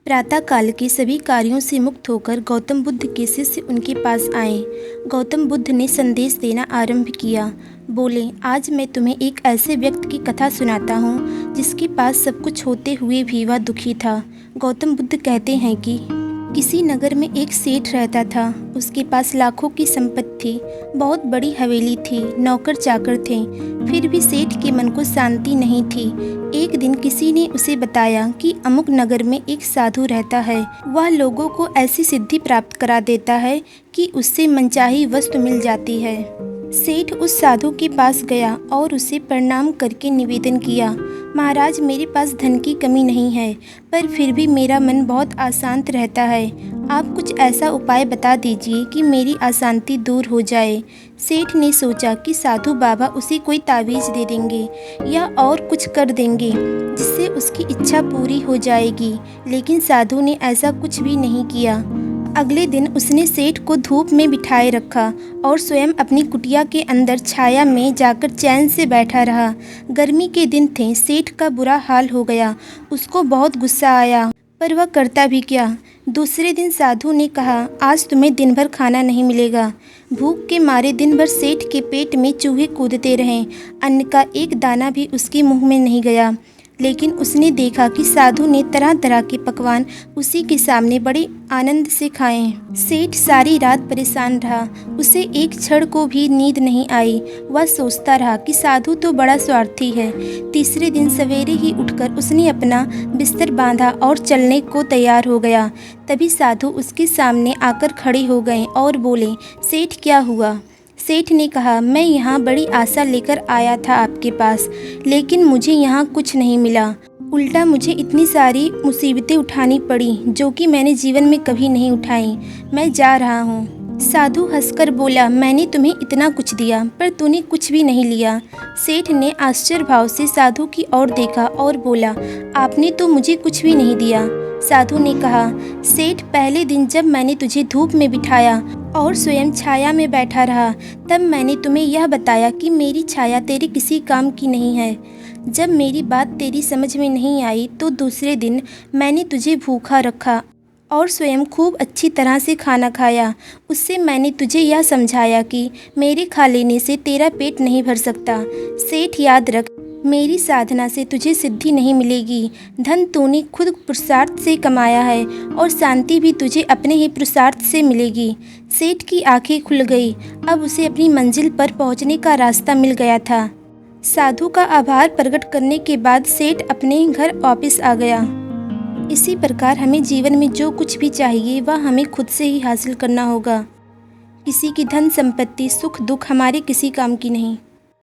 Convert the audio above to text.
प्रातःकाल के सभी कार्यों से मुक्त होकर गौतम बुद्ध के शिष्य उनके पास आए। गौतम बुद्ध ने संदेश देना आरंभ किया। बोले, आज मैं तुम्हें एक ऐसे व्यक्ति की कथा सुनाता हूँ जिसके पास सब कुछ होते हुए भी वह दुखी था। गौतम बुद्ध कहते हैं कि किसी नगर में एक सेठ रहता था। उसके पास लाखों की संपत्ति थी, बहुत बड़ी हवेली थी, नौकर चाकर थे, फिर भी सेठ के मन को शांति नहीं थी। एक दिन किसी ने उसे बताया कि अमुक नगर में एक साधु रहता है। वह लोगों को ऐसी सिद्धि प्राप्त करा देता है कि उससे मनचाही वस्तु मिल जाती है। सेठ उस साधु के पास गया और उसे प्रणाम करके निवेदन किया, महाराज, मेरे पास धन की कमी नहीं है, पर फिर भी मेरा मन बहुत अशांत रहता है। आप कुछ ऐसा उपाय बता दीजिए कि मेरी अशांति दूर हो जाए। सेठ ने सोचा कि साधु बाबा उसे कोई तावीज़ दे देंगे या और कुछ कर देंगे जिससे उसकी इच्छा पूरी हो जाएगी, लेकिन साधु ने ऐसा कुछ भी नहीं किया। अगले दिन उसने सेठ को धूप में बिठाए रखा और स्वयं अपनी कुटिया के अंदर छाया में जाकर चैन से बैठा रहा। गर्मी के दिन थे, सेठ का बुरा हाल हो गया। उसको बहुत गुस्सा आया, पर वह करता भी क्या। दूसरे दिन साधु ने कहा, आज तुम्हें दिन भर खाना नहीं मिलेगा। भूख के मारे दिन भर सेठ के पेट में चूहे कूदते रहे, अन्न का एक दाना भी उसके मुंह में नहीं गया। लेकिन उसने देखा कि साधु ने तरह तरह के पकवान उसी के सामने बड़े आनंद से खाए। सेठ सारी रात परेशान रहा, उसे एक क्षण को भी नींद नहीं आई। वह सोचता रहा कि साधु तो बड़ा स्वार्थी है। तीसरे दिन सवेरे ही उठकर उसने अपना बिस्तर बांधा और चलने को तैयार हो गया। तभी साधु उसके सामने आकर खड़े हो गए और बोले, सेठ, क्या हुआ? सेठ ने कहा, मैं यहाँ बड़ी आशा लेकर आया था आपके पास, लेकिन मुझे यहाँ कुछ नहीं मिला। उल्टा मुझे इतनी सारी मुसीबतें उठानी पड़ी जो कि मैंने जीवन में कभी नहीं उठाई। मैं जा रहा हूँ। साधु हंसकर बोला, मैंने तुम्हें इतना कुछ दिया पर तूने कुछ भी नहीं लिया। सेठ ने आश्चर्य भाव से साधु की ओर देखा और बोला, आपने तो मुझे कुछ भी नहीं दिया। साधु ने कहा, सेठ, पहले दिन जब मैंने तुझे धूप में बिठाया और स्वयं छाया में बैठा रहा, तब मैंने तुम्हें यह बताया कि मेरी छाया तेरे किसी काम की नहीं है। जब मेरी बात तेरी समझ में नहीं आई तो दूसरे दिन मैंने तुझे भूखा रखा और स्वयं खूब अच्छी तरह से खाना खाया। उससे मैंने तुझे यह समझाया कि मेरे खा लेने से तेरा पेट नहीं भर सकता। सेठ, याद रख, मेरी साधना से तुझे सिद्धि नहीं मिलेगी। धन तूने खुद पुरुषार्थ से कमाया है और शांति भी तुझे अपने ही पुरुषार्थ से मिलेगी। सेठ की आंखें खुल गई। अब उसे अपनी मंजिल पर पहुंचने का रास्ता मिल गया था। साधु का आभार प्रकट करने के बाद सेठ अपने घर वापस आ गया। इसी प्रकार हमें जीवन में जो कुछ भी चाहिए वह हमें खुद से ही हासिल करना होगा। किसी की धन संपत्ति, सुख दुख हमारे किसी काम की नहीं।